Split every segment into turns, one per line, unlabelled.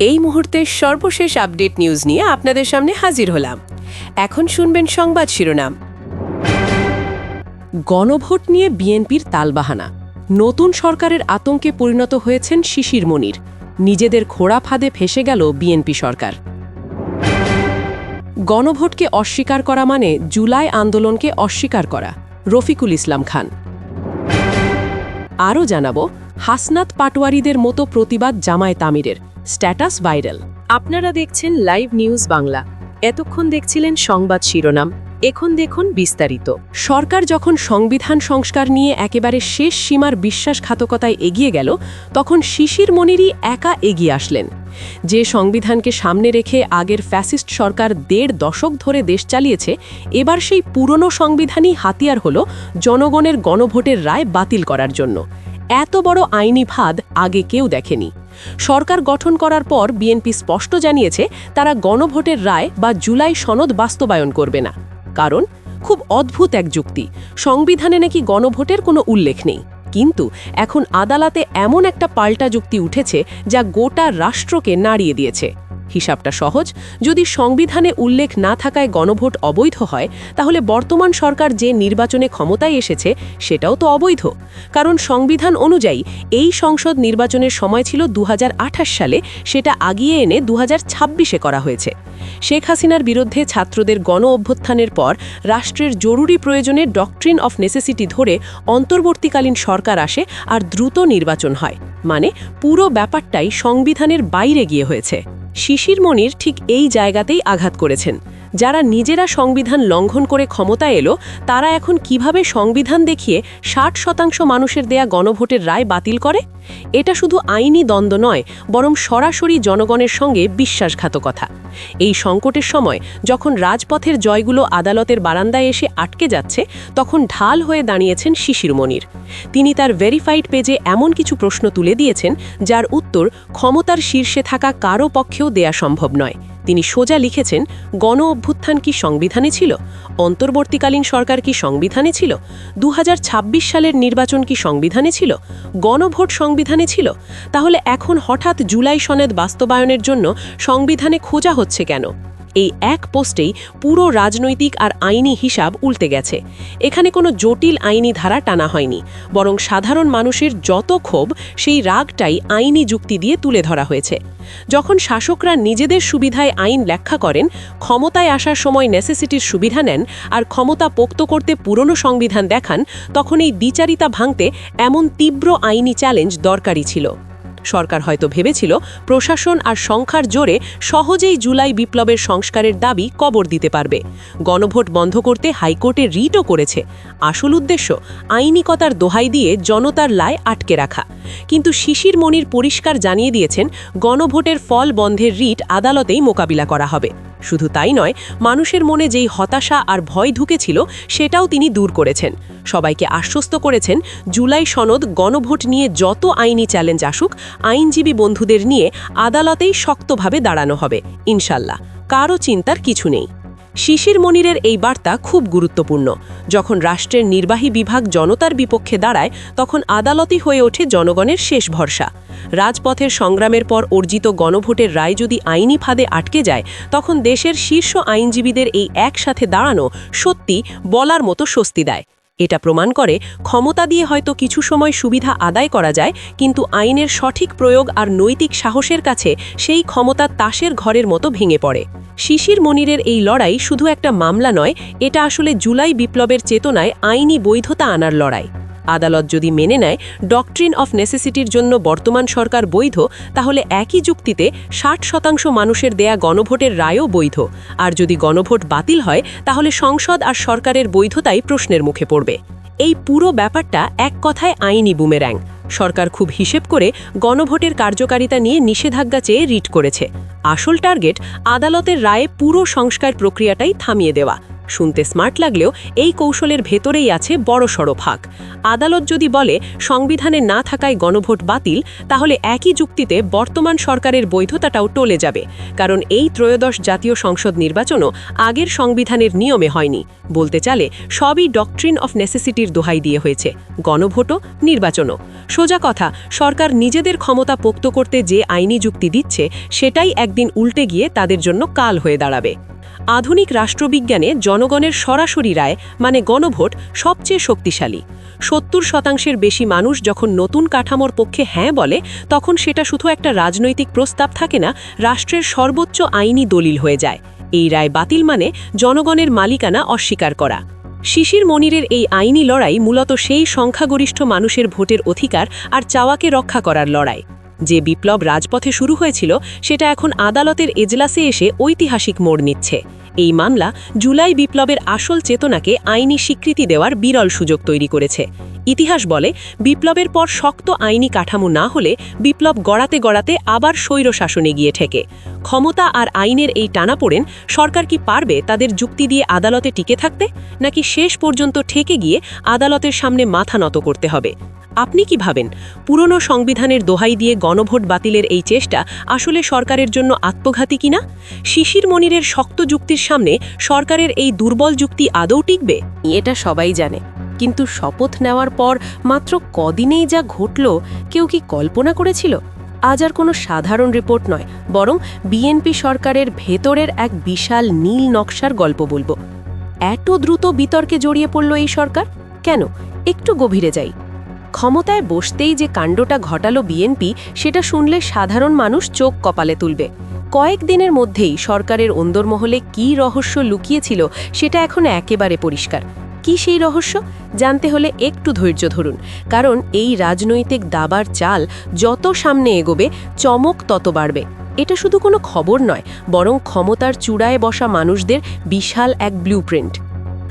এই মুহূর্তের সর্বশেষ আপডেট নিউজ নিয়ে আপনাদের সামনে হাজির হলাম। এখন শুনবেন সংবাদ শিরোনাম। গণভোট নিয়ে বিএনপির তালবাহানা, নতুন সরকারের আতঙ্কে পরিণত হয়েছেন শিশির মনির, নিজেদের খোঁড়া ফাঁদে ফেসে গেল বিএনপি সরকার। গণভোটকে অস্বীকার করা মানে জুলাই আন্দোলনকে অস্বীকার করা, রফিকুল ইসলাম খান। আরও জানাবো, হাসনাত পাটোয়ারিদের মতো প্রতিবাদ জামায়াত আমিরের, স্ট্যাটাস ভাইরাল। আপনারা দেখছেন লাইভ নিউজ বাংলা। এতক্ষণ দেখছিলেন সংবাদ শিরোনাম, এখন দেখুন বিস্তারিত। সরকার যখন সংবিধান সংস্কার নিয়ে একেবারে শেষ সীমার বিশ্বাসঘাতকতায় এগিয়ে গেল, তখন শিশির মনিরই একা এগিয়ে আসলেন। যে সংবিধানকে সামনে রেখে আগের ফ্যাসিস্ট সরকার ১.৫ দশক ধরে দেশ চালিয়েছে, এবার সেই পুরনো সংবিধানই হাতিয়ার হল জনগণের গণভোটের রায় বাতিল করার জন্য। এত বড় আইনি ফাঁদ আগে কেউ দেখেনি। সরকার গঠন করার পর বিএনপি স্পষ্ট জানিয়েছে তারা গণভোটের রায় বা জুলাই সনদ বাস্তবায়ন করবে না। কারণ খুব অদ্ভুত এক যুক্তি, সংবিধানে নাকি গণভোটের কোনো উল্লেখ নেই। কিন্তু এখন আদালতে এমন একটা পাল্টা যুক্তি উঠেছে যা গোটা রাষ্ট্রকে নাড়িয়ে দিয়েছে। হিসাবটা সহজ, যদি সংবিধানে উল্লেখ না থাকায় গণভোট অবৈধ হয়, তাহলে বর্তমান সরকার যে নির্বাচনে ক্ষমতায় এসেছে সেটাও তো অবৈধ। কারণ সংবিধান অনুযায়ী এই সংসদ নির্বাচনের সময় ছিল ২০২৮ সালে, সেটা আগিয়ে এনে ২০২৬-এ করা হয়েছে। শেখ হাসিনার বিরুদ্ধে ছাত্রদের গণ অভ্যুত্থানের পর রাষ্ট্রের জরুরি প্রয়োজনে ডক্ট্রিন অফ নেসেসিটি ধরে অন্তর্বর্তীকালীন সরকার আসে আর দ্রুত নির্বাচন হয়। মানে পুরো ব্যাপারটাই সংবিধানের বাইরে গিয়ে হয়েছে। শিশির মনির ঠিক এই জায়গাতেই আঘাত করেছেন। যারা নিজেরা সংবিধান লঙ্ঘন করে ক্ষমতায় এলো, তারা এখন কিভাবে সংবিধান দেখিয়ে ৬০% মানুষের দেয়া গণভোটের রায় বাতিল করে? এটা শুধু আইনি দ্বন্দ্ব নয়, বরং সরাসরি জনগণের সঙ্গে বিশ্বাসঘাতকতা। এই সংকটের সময় যখন রাজপথের জয়গুলো আদালতের বারান্দায় এসে আটকে যাচ্ছে, তখন ঢাল হয়ে দাঁড়িয়েছেন শিশির মনির। তিনি তার ভেরিফাইড পেজে এমন কিছু প্রশ্ন তুলে দিয়েছেন যার উত্তর ক্ষমতার শীর্ষে থাকা কারও পক্ষেও দেয়া সম্ভব নয়। তিনি সোজা লিখেছেন, গণ অভ্যুত্থান কি সংবিধানে ছিল? অন্তর্বর্তীকালীন সরকার কি সংবিধানে ছিল? ২০২৬ সালের নির্বাচন কি সংবিধানে ছিল? গণভোট সংবিধানে ছিল? তাহলে এখন হঠাৎ জুলাই সনদ বাস্তবায়নের জন্য সংবিধানে খোঁজা হচ্ছে কেন? এই এক পোস্টেই পুরো রাজনৈতিক আর আইনি হিসাব উল্টে গেছে। এখানে কোনো জটিল আইনি ধারা টানা হয়নি, বরং সাধারণ মানুষের যত ক্ষোভ, সেই রাগটাই আইনি যুক্তি দিয়ে তুলে ধরা হয়েছে। যখন শাসকরা নিজেদের সুবিধায় আইন ব্যাখ্যা করেন, ক্ষমতায় আসার সময় নেসেসিটির সুবিধা নেন আর ক্ষমতা পোক্ত করতে পুরনো সংবিধান দেখান, তখন এই দ্বিচারিতা ভাঙতে এমন তীব্র আইনি চ্যালেঞ্জ দরকারি ছিল। সরকার হয়তো ভেবেছিল প্রশাসন আর সংখ্যার জোরে সহজেই জুলাই বিপ্লবের সংস্কারের দাবি কবর দিতে পারবে। গণভোট বন্ধ করতে হাইকোর্টে রিটও করেছে। আসল উদ্দেশ্য আইনিকতার দোহাই দিয়ে জনতার লাই আটকে রাখা। কিন্তু শিশির মনির পরিষ্কার জানিয়ে দিয়েছেন, গণভোটের ফল বন্ধের রিট আদালতেই মোকাবিলা করা হবে। শুধু তাই নয়, মানুষের মনে যেই হতাশা আর ভয় ঢুকেছিল সেটাও তিনি দূর করেছেন। সবাইকে আশ্বস্ত করেছেন, জুলাই সনদ গণভোট নিয়ে যত আইনি চ্যালেঞ্জ আসুক, আইনজীবী বন্ধুদের নিয়ে আদালতেই শক্তভাবে দাঁড়ানো হবে ইনশাল্লাহ। কারও চিন্তার কিছু নেই। শিশির মনিরের এই বার্তা খুব গুরুত্বপূর্ণ। যখন রাষ্ট্রের নির্বাহী বিভাগ জনতার বিপক্ষে দাঁড়ায়, তখন আদালতই হয়ে ওঠে জনগণের শেষ ভরসা। রাজপথের সংগ্রামের পর অর্জিত গণভোটের রায় যদি আইনি ফাঁদে আটকে যায়, তখন দেশের শীর্ষ আইনজীবীদের এই একসাথে দাঁড়ানো সত্যি বলার মতো স্বস্তি দেয়। এটা প্রমাণ করে, ক্ষমতা দিয়ে হয়তো কিছু সময় সুবিধা আদায় করা যায়, কিন্তু আইনের সঠিক প্রয়োগ আর নৈতিক সাহসের কাছে সেই ক্ষমতা তাসের ঘরের মতো ভেঙে পড়ে। শিশির মনিরের এই লড়াই শুধু একটা মামলা নয়, এটা আসলে জুলাই বিপ্লবের চেতনায় আইনি বৈধতা আনার লড়াই। আদালত যদি মেনে নেয় ডক্ট্রিন অফ নেসেসিটির জন্য বর্তমান সরকার বৈধ, তাহলে একই যুক্তিতে ৬০% মানুষের দেয়া গণভোটের রায়ও বৈধ। আর যদি গণভোট বাতিল হয়, তাহলে সংসদ আর সরকারের বৈধতাই প্রশ্নের মুখে পড়বে। এই পুরো ব্যাপারটা এক কথায় আইনি বুমেরাং। সরকার খুব হিসেব করে গণভোটের কার্যকারিতা নিয়ে নিষেধাজ্ঞা চেয়ে রিট করেছে। আসল টার্গেট আদালতের রায়ে পুরো সংস্কার প্রক্রিয়াটাই থামিয়ে দেওয়া। শুনতে স্মার্ট লাগলেও এই কৌশলের ভেতরেই আছে বড়সড় ফাঁক। আদালত যদি বলে সংবিধানে না থাকায় গণভোট বাতিল, তাহলে একই যুক্তিতে বর্তমান সরকারের বৈধতাটাও টলে যাবে, কারণ এই ত্রয়োদশ জাতীয় সংসদ নির্বাচনও আগের সংবিধানের নিয়মে হয়নি। বলতে চালে সবই ডক্ট্রিন অফ নেসেসিটির দোহাই দিয়ে হয়েছে, গণভোটও নির্বাচনও। সোজা কথা, সরকার নিজেদের ক্ষমতা পোক্ত করতে যে আইনি যুক্তি দিচ্ছে সেটাই একদিন উল্টে গিয়ে তাদের জন্য কাল হয়ে দাঁড়াবে। আধুনিক রাষ্ট্রবিজ্ঞানে জনগণের সরাসরি রায় মানে গণভোট সবচেয়ে শক্তিশালী। 70% বেশি মানুষ যখন নতুন কাঠামোর পক্ষে হ্যাঁ বলে, তখন সেটা শুধু একটা রাজনৈতিক প্রস্তাব থাকে না, রাষ্ট্রের সর্বোচ্চ আইনি দলিল হয়ে যায়। এই রায় বাতিল মানে জনগণের মালিকানা অস্বীকার করা। শিশির মনিরের এই আইনি লড়াই মূলত সেই সংখ্যাগরিষ্ঠ মানুষের ভোটের অধিকার আর চাওয়াকে রক্ষা করার লড়াই। যে বিপ্লব রাজপথে শুরু হয়েছিল সেটা এখন আদালতের এজলাসে এসে ঐতিহাসিক মোড় নিচ্ছে। এই মামলা জুলাই বিপ্লবের আসল চেতনাকে আইনি স্বীকৃতি দেওয়ার বিরল সুযোগ তৈরি করেছে। ইতিহাস বলে, বিপ্লবের পর শক্ত আইনি কাঠামো না হলে বিপ্লব গড়াতে গড়াতে আবার স্বৈরশাসনে গিয়ে ঠেকে। ক্ষমতা আর আইনের এই টানাপোড়েন সরকার কি পারবে তাদের যুক্তি দিয়ে আদালতে টিকে থাকতে, নাকি শেষ পর্যন্ত ঠেকে গিয়ে আদালতের সামনে মাথা নত করতে হবে? আপনি কি ভাবেন, পুরনো সংবিধানের দোহাই দিয়ে গণভোট বাতিলের এই চেষ্টা আসলে সরকারের জন্য আত্মঘাতী কিনা? শিশির মনিরের শক্ত যুক্তির সামনে সরকারের এই দুর্বল যুক্তি আদৌ টিকবে? এটা সবাই জানে, কিন্তু শপথ নেওয়ার পর মাত্র কদিনেই যা ঘটল, কেউ কি কল্পনা করেছিল? আজ আর কোনো সাধারণ রিপোর্ট নয়, বরং বিএনপি সরকারের ভেতরের এক বিশাল নীল নকশার গল্প বলবো। এত দ্রুত বিতর্কে জড়িয়ে পড়ল এই সরকার কেন? একটু গভীরে যাই। ক্ষমতায় বসতেই যে কাণ্ডটা ঘটালো বিএনপি, সেটা শুনলে সাধারণ মানুষ চোখ কপালে তুলবে। কয়েকদিনের মধ্যেই সরকারের অন্দরমহলে কী রহস্য লুকিয়েছিল সেটা এখন একেবারে পরিষ্কার। কি সেই রহস্য? জানতে হলে একটু ধৈর্য ধরুন, কারণ এই রাজনৈতিক দাবার চাল যত সামনে এগোবে চমক তত বাড়বে। এটা শুধু কোনো খবর নয়, বরং ক্ষমতার চূড়ায় বসা মানুষদের বিশাল এক ব্লুপ্রিন্ট।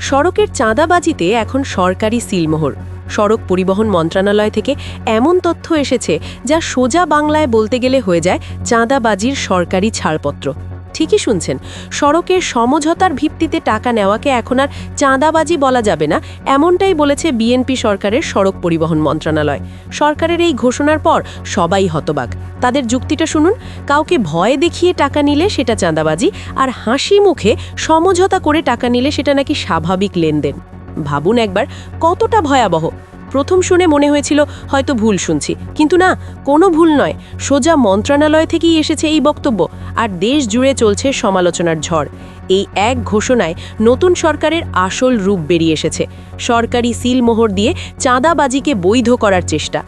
সড়কের চাঁদাবাজিতে এখন সরকারি সিলমোহর। সড়ক পরিবহন মন্ত্রণালয় থেকে এমন তথ্য এসেছে যা সোজা বাংলায় বলতে গেলে হয়ে যায় চাঁদাবাজির সরকারি ছাড়পত্র। ঠিকই শুনছেন, সড়কের সমঝোতার ভিত্তিতে টাকা নেওয়াকে এখন আর চাঁদাবাজি বলা যাবে না, এমনটাই বলেছে বিএনপি সরকারের সড়ক পরিবহন মন্ত্রণালয়। সরকারের এই ঘোষণার পর সবাই হতবাক। তাদের যুক্তিটা শুনুন, কাউকে ভয় দেখিয়ে টাকা নিলে সেটা চাঁদাবাজি, আর হাসি মুখে সমঝোতা করে টাকা নিলে সেটা নাকি স্বাভাবিক লেনদেন। ভাবুন একবার, কতটা ভয়াবহ। প্রথম শুনে মনে হয়েছিল হয়তো ভুল শুনছি, কিন্তু না, কোনো ভুল নয়, সোজা মন্ত্রণালয় থেকেই এসেছে এই বক্তব্য। আর দেশ জুড়ে চলছে সমালোচনার ঝড়। এই এক ঘোষণায় নতুন সরকারের আসল রূপ বেরিয়ে এসেছে। সরকারি সিলমোহর দিয়ে চাঁদাবাজিকে বৈধ করার চেষ্টা।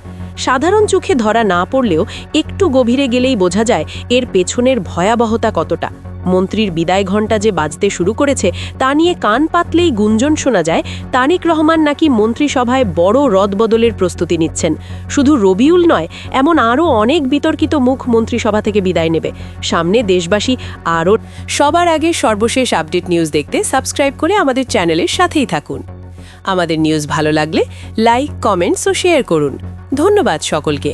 সাধারণ চোখে ধরা না পড়লেও একটু গভীরে গেলেই বোঝা যায় এর পেছনের ভয়াবহতা কতটা। মন্ত্রীর বিদায় ঘণ্টা যে বাজতে শুরু করেছে, তা নিয়ে কান পাতলেই গুঞ্জন শোনা যায় তারেক রহমান নাকি মন্ত্রিসভায় বড় রদবদলের প্রস্তুতি নিচ্ছেন। শুধু রবিউল নয়, এমন আরও অনেক বিতর্কিত মুখ মন্ত্রিসভা থেকে বিদায় নেবে। সামনে দেশবাসী আরও। সবার আগে সর্বশেষ আপডেট নিউজ দেখতে সাবস্ক্রাইব করে আমাদের চ্যানেলের সাথেই থাকুন। আমাদের নিউজ ভালো লাগলে লাইক, কমেন্টস ও শেয়ার করুন। ধন্যবাদ সকলকে।